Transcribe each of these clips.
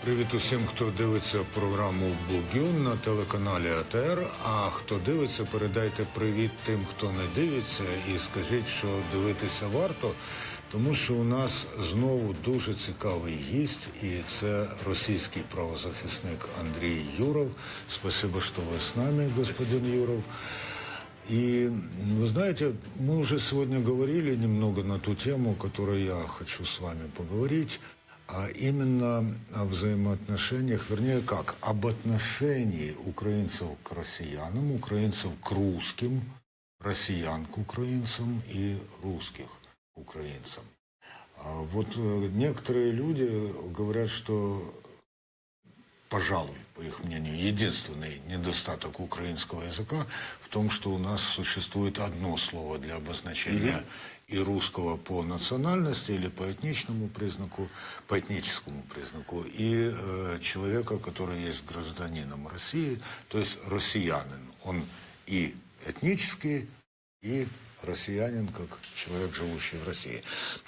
Привіт усім, хто дивиться програму «Блогюн» на телеканалі АТР. А хто дивиться, передайте привіт тим, хто не дивиться, і скажіть, що дивитися варто, тому що у нас знову дуже цікавий гість, і це російський правозахисник Андрій Юров. Спасибо, что вы с нами, господин Юров. И вы знаете, мы уже сегодня говорили немного на ту тему, которую я хочу с вами поговорить, а именно о взаимоотношениях, вернее как, об отношении украинцев к россиянам, украинцев к русским, россиян к украинцам и русских к украинцам. Вот некоторые люди говорят, что, пожалуй, по их мнению, единственный недостаток украинского языка в том, что у нас существует одно слово для обозначения и русского по национальности или по этническому признаку, и человека, который есть гражданином России, то есть россиянин. Он и этнический, и россиянин, как человек, живущий в России.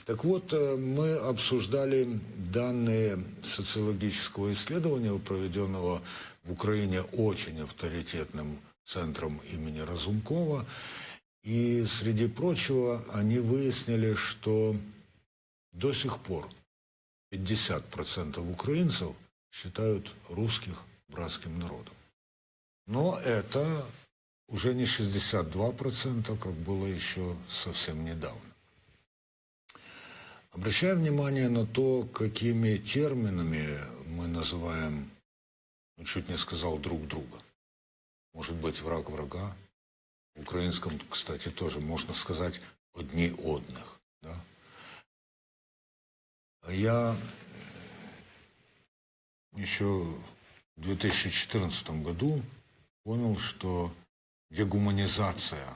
Так вот, мы обсуждали данные социологического исследования, проведенного в Украине очень авторитетным центром имени Разумкова. И, среди прочего, они выяснили, что до сих пор 50% украинцев считают русских братским народом. Но это уже не 62%, как было еще совсем недавно. Обращая внимание на то, какими терминами мы называем, чуть не сказал, друг друга. Может быть, враг врага. В украинском, кстати, тоже можно сказать «одни одних». Да? Я еще в 2014 году понял, что дегуманизация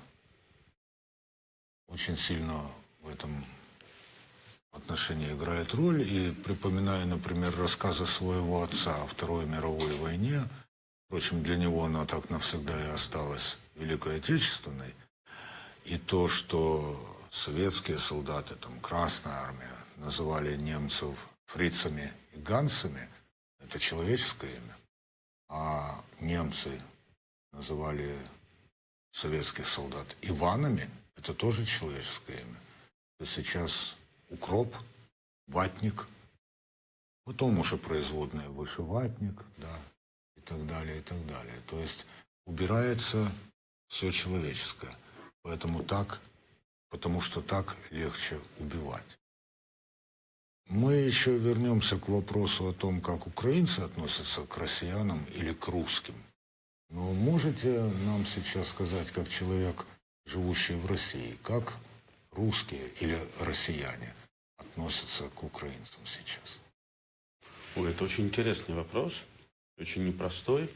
очень сильно в этом отношении играет роль. И припоминаю, например, рассказы своего отца о Второй мировой войне. Впрочем, для него она так навсегда и осталась Великой Отечественной. И то, что советские солдаты, там, Красная Армия, называли немцев фрицами и гансами, это человеческое имя. А немцы называли советских солдат Иванами, это тоже человеческое имя. То сейчас укроп, ватник, потом уже производная выше ватник, да, и так далее, и так далее. То есть убирается все человеческое. Потому что так легче убивать. Мы еще вернемся к вопросу о том, как украинцы относятся к россиянам или к русским. Но можете нам сейчас сказать, как человек, живущий в России, как русские или россияне относятся к украинцам сейчас? Ой, это очень интересный вопрос, очень непростой,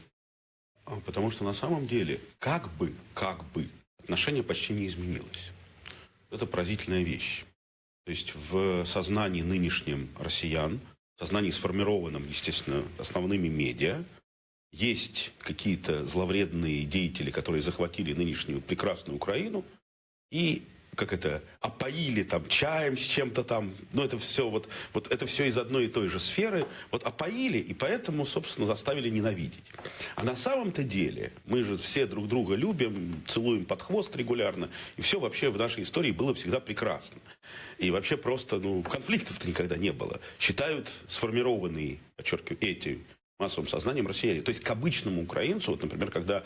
потому что на самом деле как бы отношение почти не изменилось. Это поразительная вещь. То есть в сознании нынешнем россиян, в сознании сформированном, естественно, основными медиа, есть какие-то зловредные деятели, которые захватили нынешнюю прекрасную Украину и опоили там чаем с чем-то там, это все вот это все из одной и той же сферы, опоили и поэтому, собственно, заставили ненавидеть. А на самом-то деле мы же все друг друга любим, целуем под хвост регулярно, и все вообще в нашей истории было всегда прекрасно. И вообще просто, конфликтов-то никогда не было. Считают сформированные, подчеркиваю, этим массовым сознанием россияне. То есть к обычному украинцу, например, когда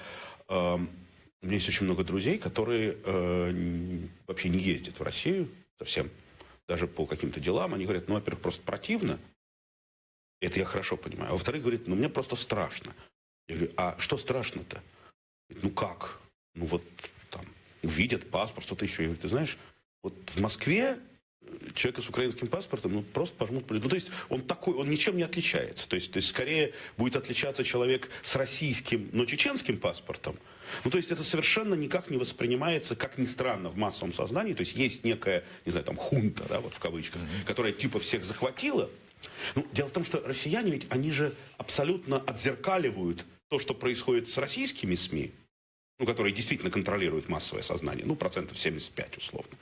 у меня есть очень много друзей, которые вообще не ездят в Россию совсем, даже по каким-то делам. Они говорят, во-первых, просто противно, это я хорошо понимаю, а во-вторых, говорят, мне просто страшно. Я говорю, а что страшно-то? Как? Там, увидят паспорт, что-то еще. Я говорю, ты знаешь, в Москве человека с украинским паспортом просто пожмут. То есть он такой, он ничем не отличается. То есть скорее будет отличаться человек с российским, но чеченским паспортом. То есть это совершенно никак не воспринимается, как ни странно, в массовом сознании. То есть есть некая, не знаю, там, хунта, да, в кавычках, которая типа всех захватила. Дело в том, что россияне ведь, они же абсолютно отзеркаливают то, что происходит с российскими СМИ, которые действительно контролируют массовое сознание, 75% условно.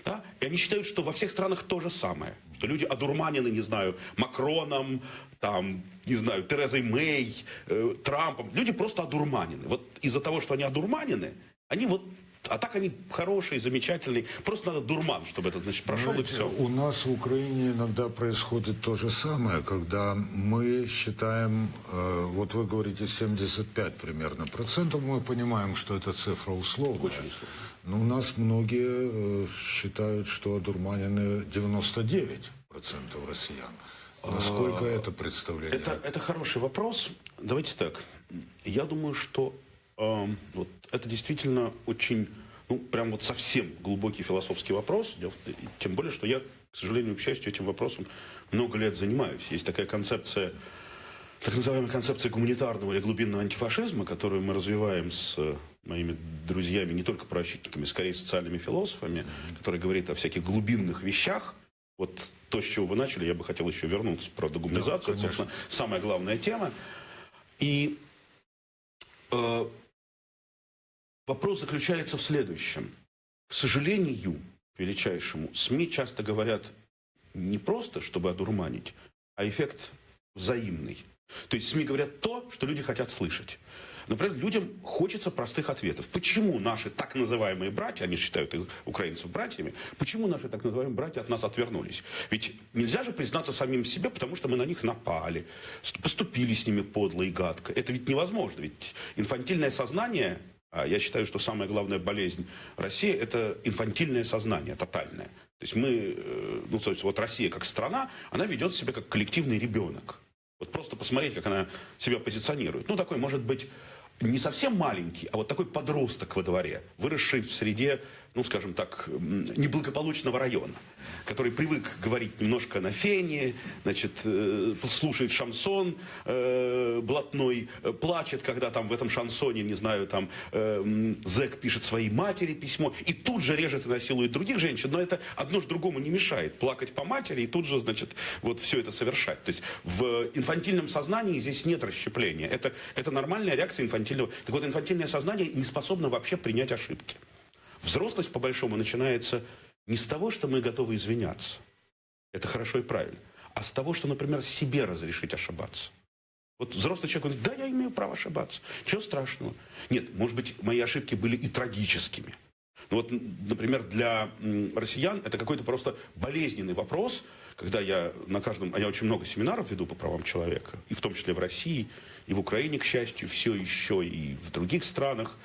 Да? И они считают, что во всех странах то же самое. что люди одурманены, не знаю, Макроном, там, не знаю, Терезой Мэй, Трампом. Люди просто одурманены. Вот из-за того, что они одурманены, они вот... А так они хорошие, замечательные. Просто надо дурман, чтобы это, значит, прошел. Знаете, и все. У нас в Украине иногда происходит то же самое, когда мы считаем, вот вы говорите 75 примерно процентов, мы понимаем, что эта цифра условная. Очень условно. Но у нас многие считают, что одурманены 99% россиян. Насколько это представление? Это хороший вопрос. Давайте так. Я думаю, что вот это действительно очень, ну, прям вот совсем глубокий философский вопрос. Тем более, что я, к сожалению, к счастью, этим вопросом много лет занимаюсь. Есть такая концепция, так называемая концепция гуманитарного или глубинного антифашизма, которую мы развиваем с моими друзьями, не только правозащитниками, скорее социальными философами, который говорит о всяких глубинных вещах. Вот то, с чего вы начали, я бы хотел еще вернуться про дегуманизацию. Да, собственно, самая главная тема. И вопрос заключается в следующем. К сожалению, к величайшему, СМИ часто говорят не просто, чтобы одурманить, а эффект взаимный. То есть СМИ говорят то, что люди хотят слышать. Например, людям хочется простых ответов. Почему наши так называемые братья, они считают их украинцев братьями, почему наши так называемые братья от нас отвернулись? Ведь нельзя же признаться самим себе, потому что мы на них напали, поступили с ними подло и гадко. Это ведь невозможно. Ведь инфантильное сознание, а я считаю, что самая главная болезнь России – это инфантильное сознание, тотальное. То есть мы, ну то есть вот Россия как страна, она ведет себя как коллективный ребенок. Вот просто посмотреть, как она себя позиционирует. Ну такой, может быть, не совсем маленький, а вот такой подросток во дворе, выросший в среде, ну, скажем так, неблагополучного района, который привык говорить немножко на фене, значит, слушает шансон блатной, плачет, когда там в этом шансоне, не знаю, там зэк пишет своей матери письмо, и тут же режет и насилует других женщин, но это одно же другому не мешает. Плакать по матери и тут же, значит, вот все это совершать. То есть в инфантильном сознании здесь нет расщепления. Это нормальная реакция инфантильного. Так вот, инфантильное сознание не способно вообще принять ошибки. Взрослость, по-большому, начинается не с того, что мы готовы извиняться. Это хорошо и правильно. А с того, что, например, себе разрешить ошибаться. Вот взрослый человек говорит, да, я имею право ошибаться. Чего страшного? Нет, может быть, мои ошибки были и трагическими. Ну вот, например, для россиян это какой-то просто болезненный вопрос, когда я на каждом... А я очень много семинаров веду по правам человека, и в том числе в России, и в Украине, к счастью, все еще, и в других странах.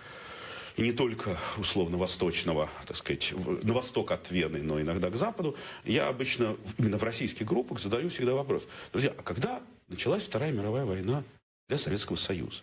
И не только условно-восточного, так сказать, на восток от Вены, но иногда к западу, я обычно именно в российских группах задаю всегда вопрос. Друзья, а когда началась Вторая мировая война для Советского Союза?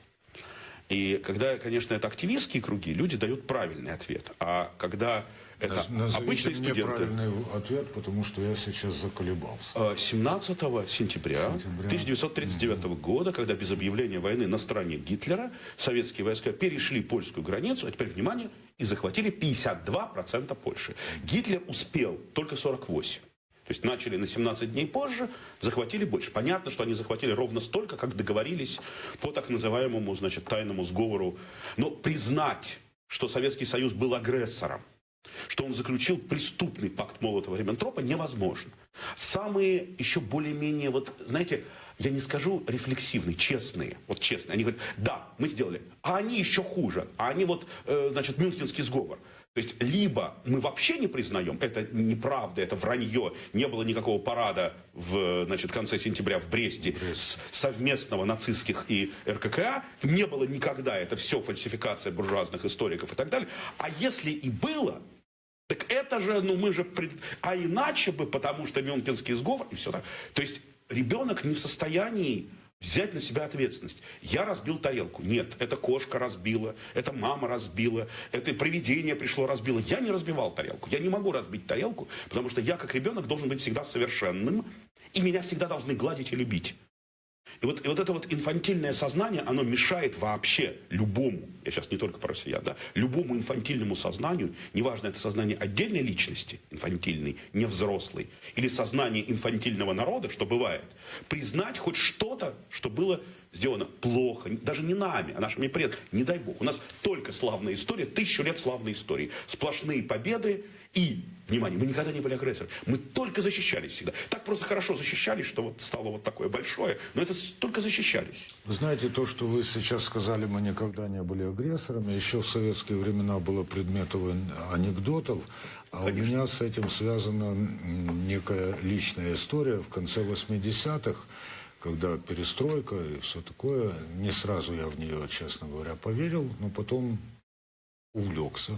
И когда, конечно, это активистские круги, люди дают правильный ответ. А когда это обычные мне студенты... правильный ответ, потому что я сейчас заколебался. 17 сентября 1939 года, когда без объявления войны на стороне Гитлера советские войска перешли польскую границу, а теперь, внимание, и захватили 52% Польши. Гитлер успел только 48%. То есть начали на 17 дней позже, захватили больше. Понятно, что они захватили ровно столько, как договорились по так называемому, значит, тайному сговору. Но признать, что Советский Союз был агрессором, что он заключил преступный пакт Молотова-Риббентропа, невозможно. Самые еще более-менее, вот, знаете, я не скажу рефлексивные, честные, вот честные. Они говорят, да, мы сделали, а они еще хуже, а они вот, значит, Мюнхенский сговор. То есть, либо мы вообще не признаем, это неправда, это вранье, не было никакого парада в, значит, конце сентября в Бресте совместного нацистских и РККА, не было никогда, это все фальсификация буржуазных историков и так далее. А если и было, так это же, ну мы же... А иначе бы, потому что Мюнхенский сговор и все так. То есть, ребенок не в состоянии взять на себя ответственность. Я разбил тарелку. Нет, это кошка разбила, это мама разбила, это привидение пришло разбило. Я не разбивал тарелку. Я не могу разбить тарелку, потому что я, как ребенок, должен быть всегда совершенным, и меня всегда должны гладить и любить. И вот это вот инфантильное сознание, оно мешает вообще любому, я сейчас не только про россиян, да, любому инфантильному сознанию, неважно, это сознание отдельной личности, инфантильный, не взрослый, или сознание инфантильного народа, что бывает, признать хоть что-то, что было сделано плохо, даже не нами, а нашими предками. Не дай бог. У нас только славная история, 1000 лет славной истории. Сплошные победы и, внимание, мы никогда не были агрессорами. Мы только защищались всегда. Так просто хорошо защищались, что вот стало вот такое большое, но это только защищались. Вы знаете, то, что вы сейчас сказали, мы никогда не были агрессорами, еще в советские времена было предметом анекдотов, а Конечно. у меня с этим связана некая личная история. В конце 80-х, когда перестройка и все такое, не сразу я в нее, честно говоря, поверил, но потом увлекся.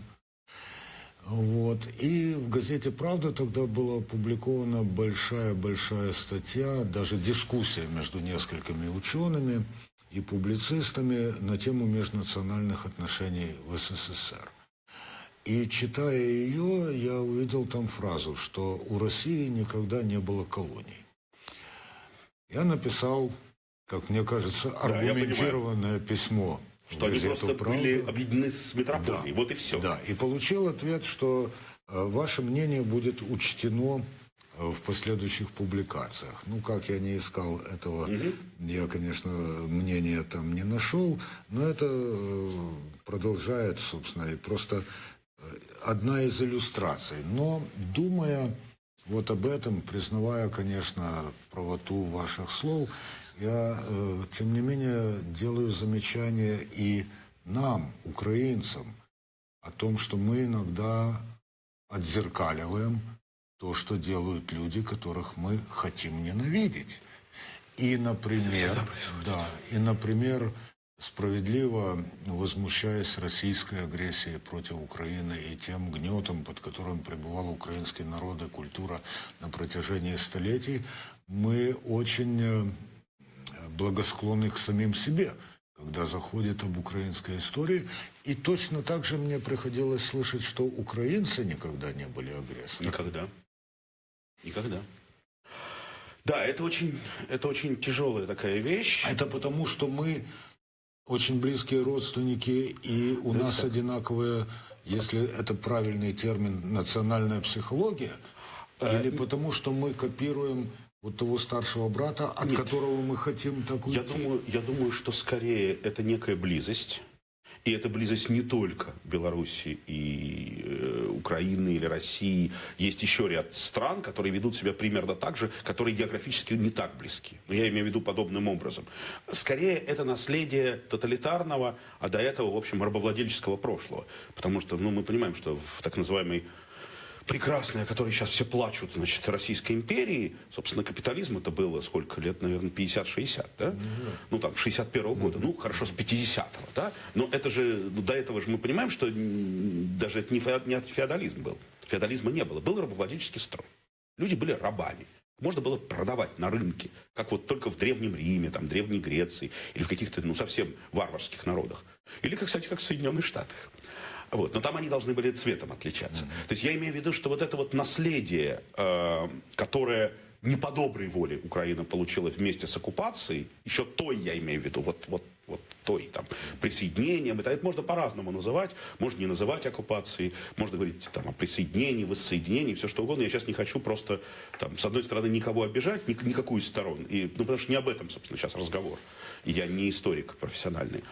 Вот. И в газете «Правда» тогда была опубликована большая статья, даже дискуссия между несколькими учеными и публицистами на тему межнациональных отношений в СССР. И читая ее, я увидел там фразу, что у России никогда не было колоний. Я написал, как мне кажется, аргументированное письмо. Что они просто были объединены с метрополией. Да, вот и все. Да, и получил ответ, что ваше мнение будет учтено в последующих публикациях. Ну, как я не искал этого, я, конечно, мнения там не нашел, но это продолжает, собственно, и просто одна из иллюстраций. Но, думая вот об этом, признавая, конечно, правоту ваших слов, я, тем не менее, делаю замечание и нам, украинцам, о том, что мы иногда отзеркаливаем то, что делают люди, которых мы хотим ненавидеть. И, например, справедливо возмущаясь российской агрессией против Украины и тем гнетом, под которым пребывал украинский народ и культура на протяжении столетий, мы очень благосклонны к самим себе, когда заходит об украинской истории. И точно так же мне приходилось слышать, что украинцы никогда не были агрессорами. Никогда. Никогда. Да, это очень тяжелая такая вещь. Это потому, что мы очень близкие родственники, и у нас одинаковая, если это правильный термин, национальная психология, или потому, что мы копируем вот того старшего брата, от которого мы хотим так уйти? Я думаю, что скорее это некая близость. И эта близость не только Беларуси и Украины или России. Есть еще ряд стран, которые ведут себя примерно так же, которые географически не так близки. Но я имею в виду подобным образом. Скорее это наследие тоталитарного, а до этого, в общем, рабовладельческого прошлого. Потому что, мы понимаем, что в так называемой прекрасной, о которой сейчас все плачут, значит, Российской империи, собственно, капитализм это было сколько лет, наверное, 50-60, да? Ну, там, 61-го года, ну, хорошо, с 50-го, да? Но это же, до этого же мы понимаем, что даже это не феодализм был. Феодализма не было. Был рабовладельческий строй. Люди были рабами. Можно было продавать на рынке, как вот только в Древнем Риме, там, Древней Греции, или в каких-то, совсем варварских народах. Или, кстати, как в Соединенных Штатах. Вот. Но там они должны были цветом отличаться. То есть я имею в виду, что вот это вот наследие, которое не по доброй воле Украина получила вместе с оккупацией, еще той, я имею в виду, вот той, там, присоединением, это можно по-разному называть, можно не называть оккупацией, можно говорить там, о присоединении, воссоединении, все что угодно. Я сейчас не хочу просто, там, с одной стороны, никого обижать, никакую из сторон, потому что не об этом, собственно, сейчас разговор. И я не историк профессиональный.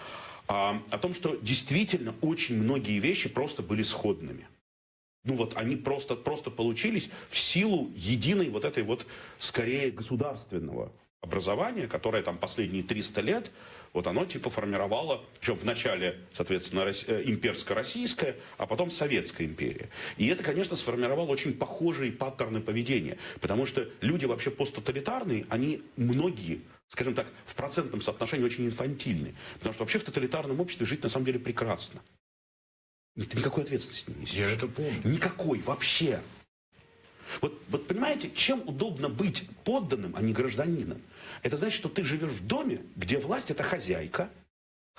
О том, что действительно очень многие вещи просто были сходными. Они просто получились в силу единой вот этой вот, скорее, государственного образования, которое там последние 300 лет, вот оно типа формировало, причем вначале, соответственно, имперско-российская, а потом Советская империя. И это, конечно, сформировало очень похожие паттерны поведения, потому что люди вообще посттоталитарные, они многие, скажем так, в процентном соотношении очень инфантильны. Потому что вообще в тоталитарном обществе жить на самом деле прекрасно. Ты никакой ответственности не несешь. Я это помню. Никакой вообще. Вот понимаете, чем удобно быть подданным, а не гражданином? Это значит, что ты живешь в доме, где власть это хозяйка.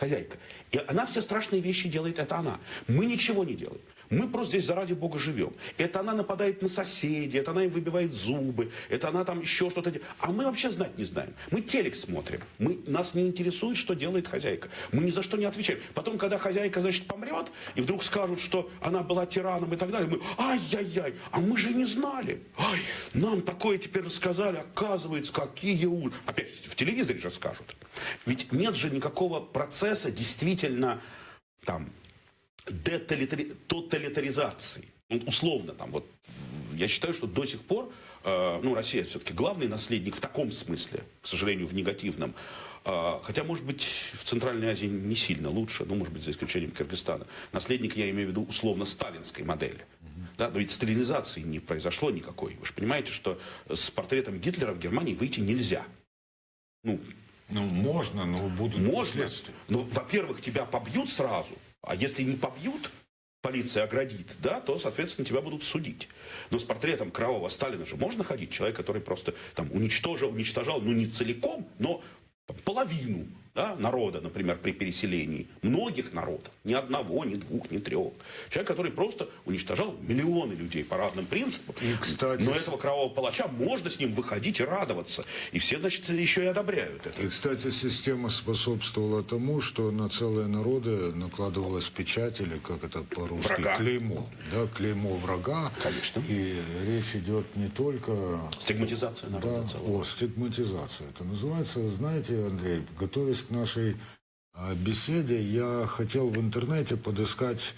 И она все страшные вещи делает, это она. Мы ничего не делаем. Мы просто здесь заради Бога живем. Это она нападает на соседей, это она им выбивает зубы, это она там еще что-то делает. А мы вообще знать не знаем. Мы телек смотрим. Нас не интересует, что делает хозяйка. Мы ни за что не отвечаем. Потом, когда хозяйка, значит, помрет, и вдруг скажут, что она была тираном и так далее, мы, ай-яй-яй, а мы же не знали. Ай, нам такое теперь рассказали, оказывается, какие ужасы. Опять в телевизоре же скажут. Ведь нет же никакого процесса действительно там тоталитаризации. Условно там вот. Я считаю, что до сих пор Россия все-таки главный наследник в таком смысле, к сожалению, в негативном. Хотя, может быть, в Центральной Азии не сильно лучше, может быть, за исключением Кыргызстана. Наследник, я имею в виду, условно, сталинской модели. Да, но ведь сталинизации не произошло никакой. Вы же понимаете, что с портретом Гитлера в Германии выйти нельзя. Можно, но будут последствия. Ну, во-первых, тебя побьют сразу, а если не побьют, полиция оградит, да, то, соответственно, тебя будут судить. Но с портретом кровавого Сталина же можно ходить? Человек, который просто там уничтожал, не целиком, но половину, да, народа, например, при переселении. Многих народов. Ни одного, ни двух, ни трех. Человек, который просто уничтожал миллионы людей по разным принципам. И, кстати, но этого кровавого палача можно с ним выходить и радоваться. И все, значит, еще и одобряют это. И, кстати, система способствовала тому, что на целые народы накладывалась печать, или как это по-русски, врага. Клеймо. Да, клеймо врага. Конечно. И речь идет не только... Стигматизация народа. Да, о стигматизации. Это называется, знаете, Андрей, готовясь к нашей беседе, я хотел в интернете подыскать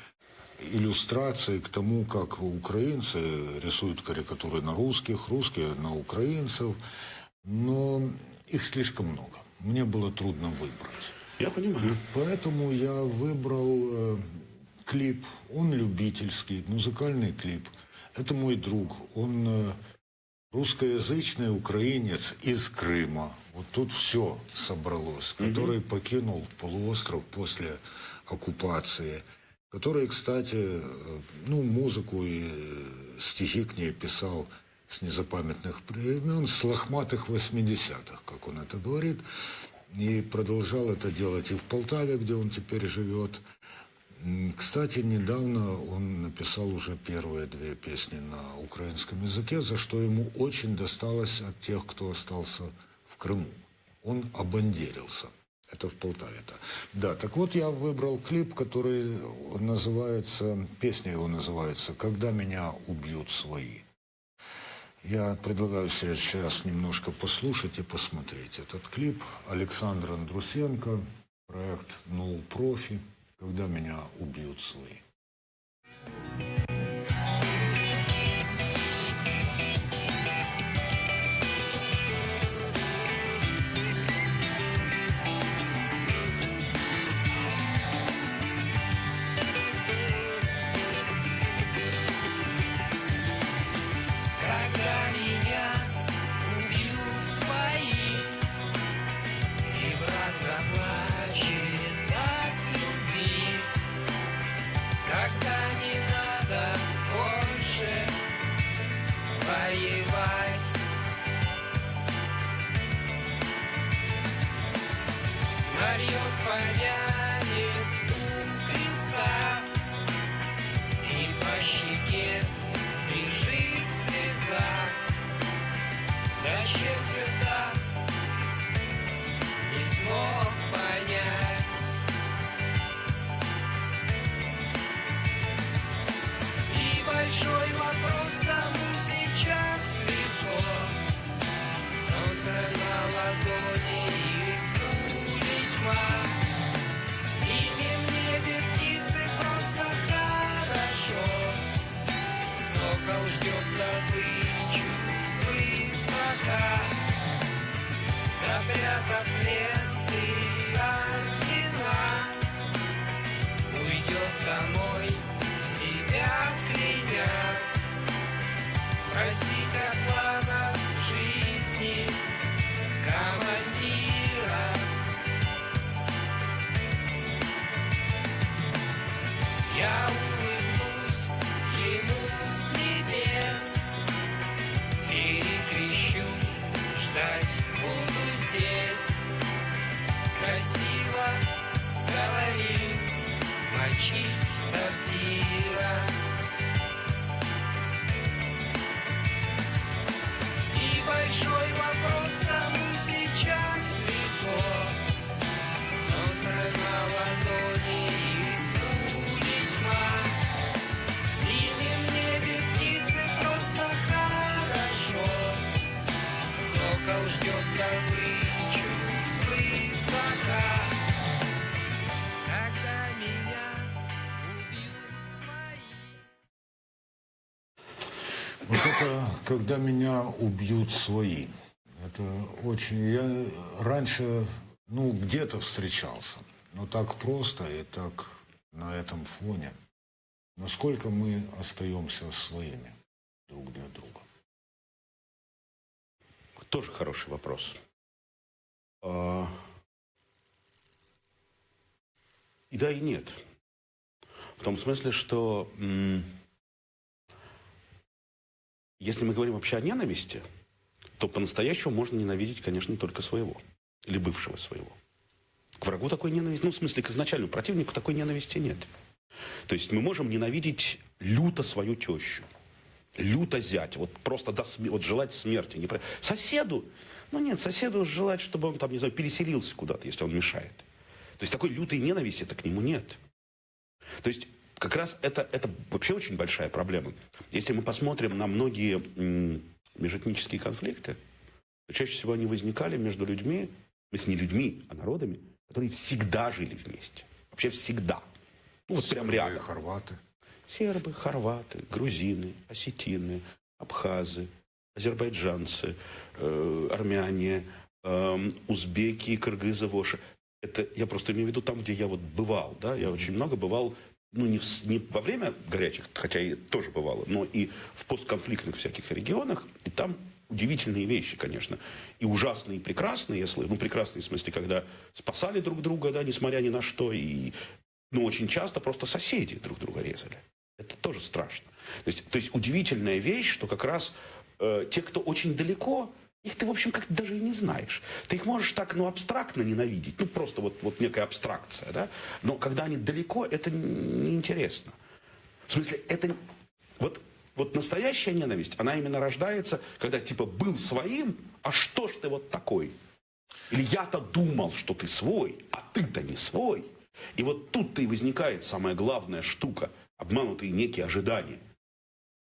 иллюстрации к тому, как украинцы рисуют карикатуры на русских, русские на украинцев, но их слишком много. Мне было трудно выбрать. Я понимаю. И поэтому я выбрал клип. Он любительский, музыкальный клип. Это мой друг. Он русскоязычный украинец из Крыма. Вот тут все собралось. Который покинул полуостров после оккупации. Который, кстати, музыку и стихи к ней писал с незапамятных времен, с лохматых 80-х, как он это говорит. И продолжал это делать и в Полтаве, где он теперь живет. Кстати, недавно он написал уже первые 2 песни на украинском языке, за что ему очень досталось от тех, кто остался в Крыму. Он обандерился. Это в Полтаве-то. Да, так вот я выбрал клип, который называется, песня его называется «Когда меня убьют свои». Я предлагаю сейчас немножко послушать и посмотреть этот клип. Александр Андрусенко, проект «No Profi», «Когда меня убьют свои». Красиво говори, мочить сортира. Вот это когда меня убьют свои. Это очень... Я раньше, где-то встречался. Но так просто и так на этом фоне. Насколько мы остаемся своими друг для друга? Тоже хороший вопрос. И да, и нет. В том смысле, что если мы говорим вообще о ненависти, то по-настоящему можно ненавидеть, конечно, только своего. Или бывшего своего. К врагу такой ненависти, в смысле, к изначальному противнику такой ненависти нет. То есть мы можем ненавидеть люто свою тещу, люто зять, вот просто вот желать смерти. Соседу, нет, соседу желать, чтобы он там, не знаю, переселился куда-то, если он мешает. То есть такой лютой ненависти-то к нему нет. То есть как раз это вообще очень большая проблема. Если мы посмотрим на многие межэтнические конфликты, то чаще всего они возникали между людьми, не людьми, а народами, которые всегда жили вместе. Вообще всегда. Вот прям рядом. Хорваты. Сербы, хорваты, грузины, осетины, абхазы, азербайджанцы, армяне, узбеки, кыргызы, воши. Это я просто имею в виду там, где я вот бывал. Да? Я очень много бывал, не во время горячих, хотя и тоже бывало, но и в постконфликтных всяких регионах. И там удивительные вещи, конечно. И ужасные, и прекрасные, если, прекрасные в смысле, когда спасали друг друга, да, несмотря ни на что. И, очень часто просто соседи друг друга резали. Это тоже страшно. То есть удивительная вещь, что как раз те, кто очень далеко, их ты, в общем, как-то даже и не знаешь. Ты их можешь так, абстрактно ненавидеть. Просто вот некая абстракция, да? Но когда они далеко, это неинтересно. В смысле, это... Вот настоящая ненависть, она именно рождается, когда, был своим, а что ж ты вот такой? Или я-то думал, что ты свой, а ты-то не свой. И вот тут-то и возникает самая главная штука, обманутые некие ожидания.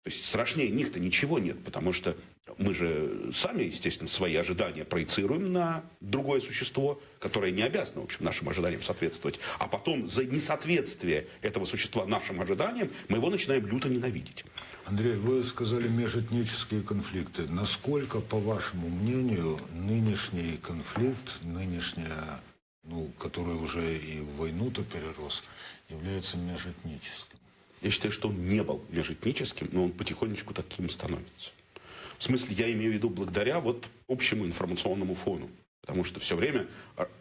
То есть страшнее них-то ничего нет, потому что мы же сами, естественно, свои ожидания проецируем на другое существо, которое не обязано, в общем, нашим ожиданиям соответствовать. А потом за несоответствие этого существа нашим ожиданиям мы его начинаем люто ненавидеть. Андрей, вы сказали межэтнические конфликты. Насколько, по вашему мнению, нынешний конфликт, который уже и в войну-то перерос, является межэтническим? Я считаю, что он не был межэтническим, но он потихонечку таким становится. В смысле, я имею в виду благодаря общему информационному фону. Потому что все время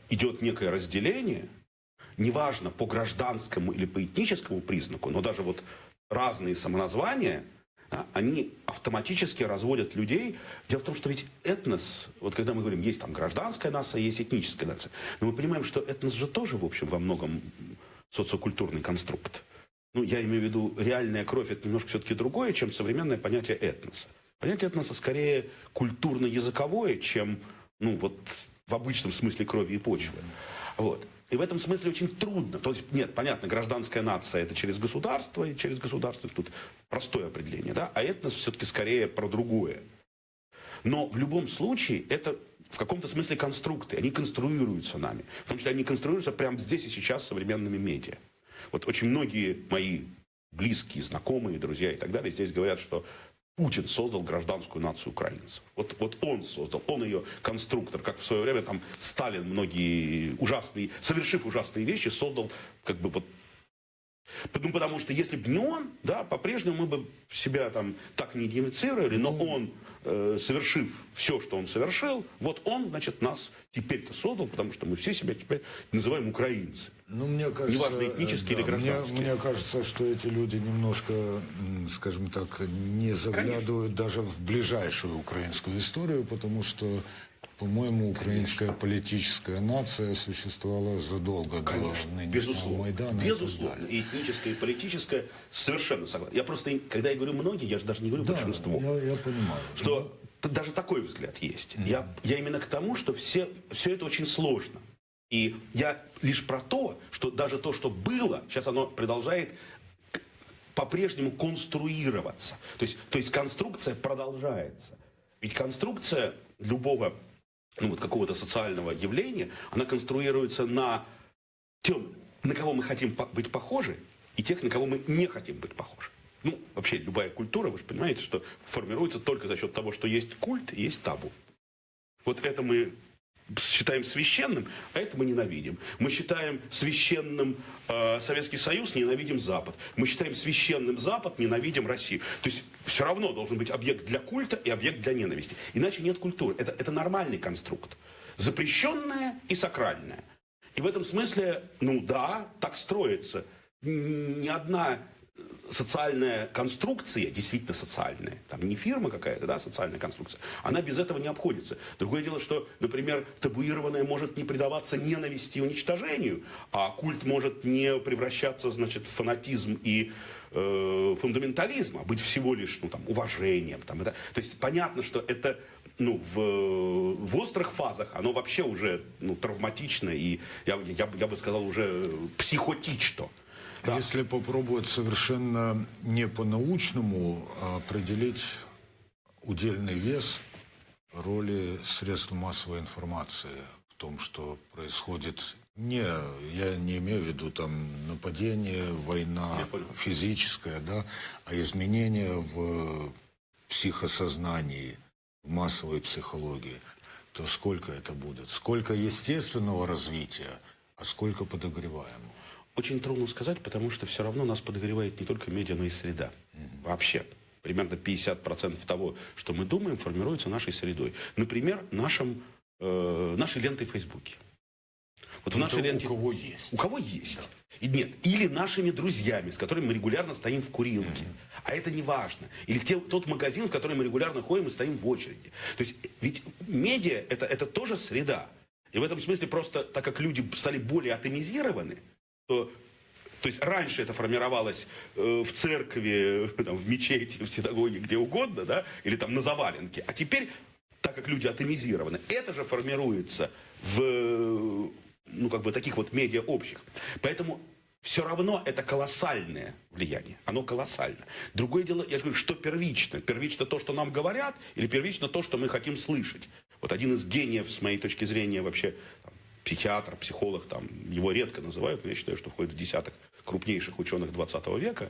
идет некое разделение, неважно по гражданскому или по этническому признаку, но даже разные самоназвания, они автоматически разводят людей. Дело в том, что ведь этнос, когда мы говорим, есть там гражданская нация, есть этническая нация, но мы понимаем, что этнос же тоже, в общем, во многом социокультурный конструкт. Я имею в виду, реальная кровь – это немножко все-таки другое, чем современное понятие этноса. Понятие этноса скорее культурно-языковое, чем, в обычном смысле крови и почвы. И в этом смысле очень трудно. То есть, нет, понятно, гражданская нация – это через государство, и через государство тут простое определение, да? А этнос все-таки скорее про другое. Но в любом случае это в каком-то смысле конструкты, они конструируются нами. В том числе они конструируются прямо здесь и сейчас современными медиа. Очень многие мои близкие, знакомые, друзья и так далее здесь говорят, что Путин создал гражданскую нацию украинцев. Он создал, он ее конструктор, как в свое время там Сталин многие совершив ужасные вещи, создал потому что если бы не он, да, по-прежнему мы бы себя там так не идентифицировали, но он, совершив все, что он совершил, он, значит, нас теперь-то создал, потому что мы все себя теперь называем украинцы. Мне кажется, неважно, этнические или гражданские. Мне кажется, что эти люди немножко, скажем так, не заглядывают даже в ближайшую украинскую историю, потому что, по-моему, украинская политическая нация существовала задолго до нынешнего Майдана. Безусловно. И этническая, и политическая совершенно согласен. Я просто, когда я говорю многие, я же даже не говорю большинство. Я понимаю. Что даже такой взгляд есть. Я именно к тому, что все это очень сложно. И я лишь про то, что даже то, что было, сейчас оно продолжает по-прежнему конструироваться. То есть конструкция продолжается. Ведь конструкция любого какого-то социального явления, она конструируется на тем, на кого мы хотим быть похожи, и тех, на кого мы не хотим быть похожи. Ну, вообще, любая культура, вы же понимаете, что формируется только за счет того, что есть культ и есть табу. Вот это мы считаем священным, а это мы ненавидим. Мы считаем священным Советский Союз, ненавидим Запад. Мы считаем священным Запад, ненавидим Россию. То есть все равно должен быть объект для культа и объект для ненависти. Иначе нет культуры. Это нормальный конструкт. Запрещенное и сакральное. И в этом смысле, ну да, так строится. Ни одна социальная конструкция, действительно социальная, там не фирма какая-то, да, социальная конструкция, она без этого не обходится. Другое дело, что, например, табуированное может не предаваться ненависти и уничтожению, а культ может не превращаться, значит, в фанатизм и фундаментализм, а быть всего лишь, ну, там, уважением. Там, это, то есть понятно, что это, ну, в острых фазах оно вообще уже, ну, травматично и, я бы сказал, уже психотично. Да. Если попробовать совершенно не по-научному определить удельный вес роли средств массовой информации в том, что происходит, я не имею в виду там нападение, война физическая, да, а изменения в психосознании, в массовой психологии, то сколько это будет? Сколько естественного развития, а сколько подогреваемого? Очень трудно сказать, потому что все равно нас подогревает не только медиа, но и среда. Вообще. Примерно 50% того, что мы думаем, формируется нашей средой. Например, нашей лентой в Фейсбуке. Вот в нашей ленте... У кого есть. У кого есть. Да. И нет. Или нашими друзьями, с которыми мы регулярно стоим в курилке. А это не важно. Или тот магазин, в который мы регулярно ходим и стоим в очереди. То есть ведь медиа это тоже среда. И в этом смысле просто, так как люди стали более атомизированы, то есть раньше это формировалось в церкви, там, в мечети, в синагоге, где угодно, да, или там на заваленке. А теперь, так как люди атомизированы, это же формируется в, ну, как бы таких вот медиа общих. Поэтому все равно это колоссальное влияние. Оно колоссально. Другое дело, я же говорю, что первично? Первично то, что нам говорят, или первично то, что мы хотим слышать? Вот один из гениев, с моей точки зрения, вообще... психиатр, психолог, там, его редко называют, но я считаю, что входит в десяток крупнейших ученых 20 века,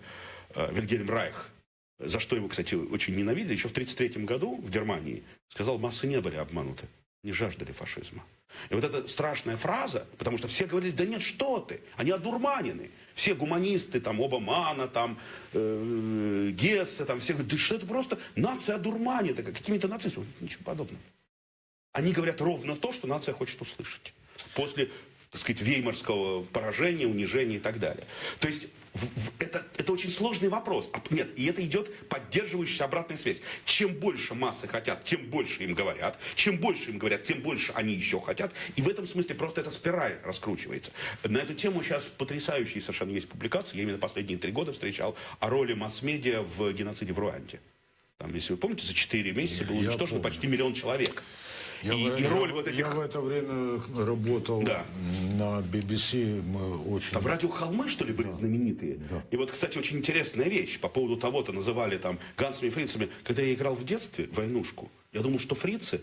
Вильгельм Райх, за что его, кстати, очень ненавидели, еще в 1933 году в Германии сказал, массы не были обмануты, не жаждали фашизма. И вот эта страшная фраза, потому что все говорили, да нет, что ты, они одурманены. Все гуманисты, там, Обамана, там, Гессе, там, все говорят, да что это просто нация одурманена, какими-то нацистами. Ничего подобного. Они говорят ровно то, что нация хочет услышать. После, так сказать, веймарского поражения, унижения и так далее. То есть это очень сложный вопрос. Нет, и это идет поддерживающая обратная связь. Чем больше массы хотят, тем больше им говорят. Чем больше им говорят, тем больше они еще хотят. И в этом смысле просто эта спираль раскручивается. На эту тему сейчас потрясающие совершенно есть публикации. Я именно последние 3 года встречал о роли масс-медиа в геноциде в Руанде. Там, если вы помните, за 4 месяца было уничтожено почти 1 миллион человек. Я в это время работал на BBC. Мы очень... Там радиохолмы, что ли, были знаменитые? Да. И вот, кстати, очень интересная вещь. По поводу того-то называли там ганцами и фрицами. Когда я играл в детстве в войнушку, я думал, что фрицы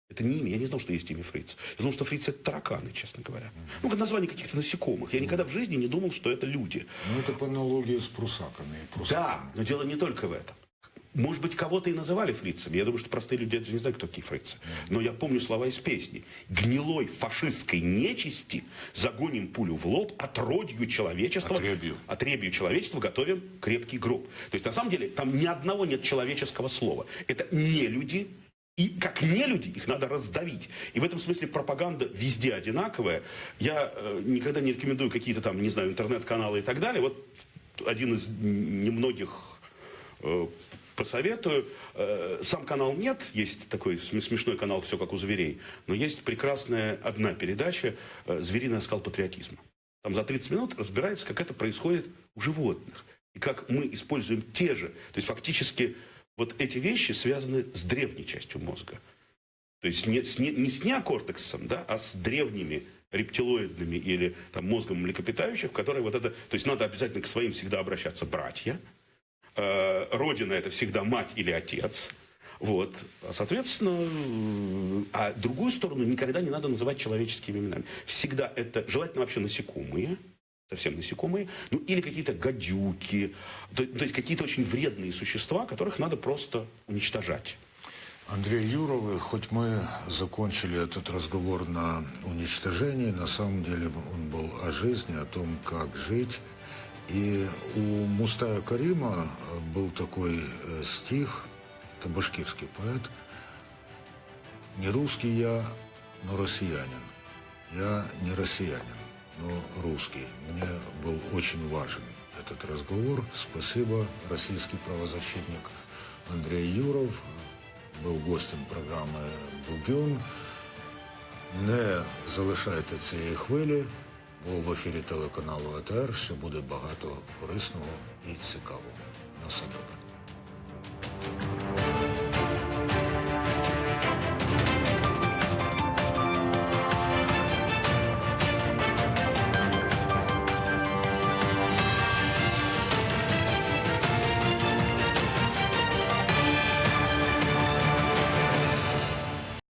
это не имя. Я не знал, что есть имя фриц. Я думал, что фрицы это тараканы, честно говоря. Ну, как название каких-то насекомых. Я никогда в жизни не думал, что это люди. Ну, это по аналогии с прусаками. Да, но дело не только в этом. Может быть, кого-то и называли фрицами. Я думаю, что простые люди даже не знают, кто такие фрицы. Но я помню слова из песни. «Гнилой фашистской нечисти загоним пулю в лоб, отродью человечества, отребью человечества готовим крепкий гроб». То есть, на самом деле, там ни одного нет человеческого слова. Это не люди. И как не люди, их надо раздавить. И в этом смысле пропаганда везде одинаковая. Я никогда не рекомендую какие-то там, не знаю, интернет-каналы и так далее. Вот один из немногих... посоветую. Сам канал нет, есть такой смешной канал «Все как у зверей», но есть прекрасная одна передача «Звериный оскал патриотизма». Там за 30 минут разбирается, как это происходит у животных. И как мы используем те же. То есть фактически вот эти вещи связаны с древней частью мозга. То есть не с неокортексом, да, а с древними рептилоидными или там, мозгом млекопитающих, которые вот это... То есть надо обязательно к своим всегда обращаться братья. Родина это всегда мать или отец. Вот. Соответственно, а другую сторону никогда не надо называть человеческими именами. Всегда это, желательно вообще насекомые, совсем насекомые, ну или какие-то гадюки, то есть какие-то очень вредные существа, которых надо просто уничтожать. Андрей Юров, хоть мы закончили этот разговор на уничтожении, на самом деле он был о жизни, о том, как жить. И у Мустая Карима был такой стих, это башкирский поэт: «Не русский я, но россиянин. Я не россиянин, но русский». Мне был очень важен этот разговор. Спасибо. Российский правозащитник Андрей Юров був гостем програми «Бугюн». Не залишайте цієї хвилі, бо в ефірі телеканалу АТР ще буде багато корисного і цікавого. На все добре.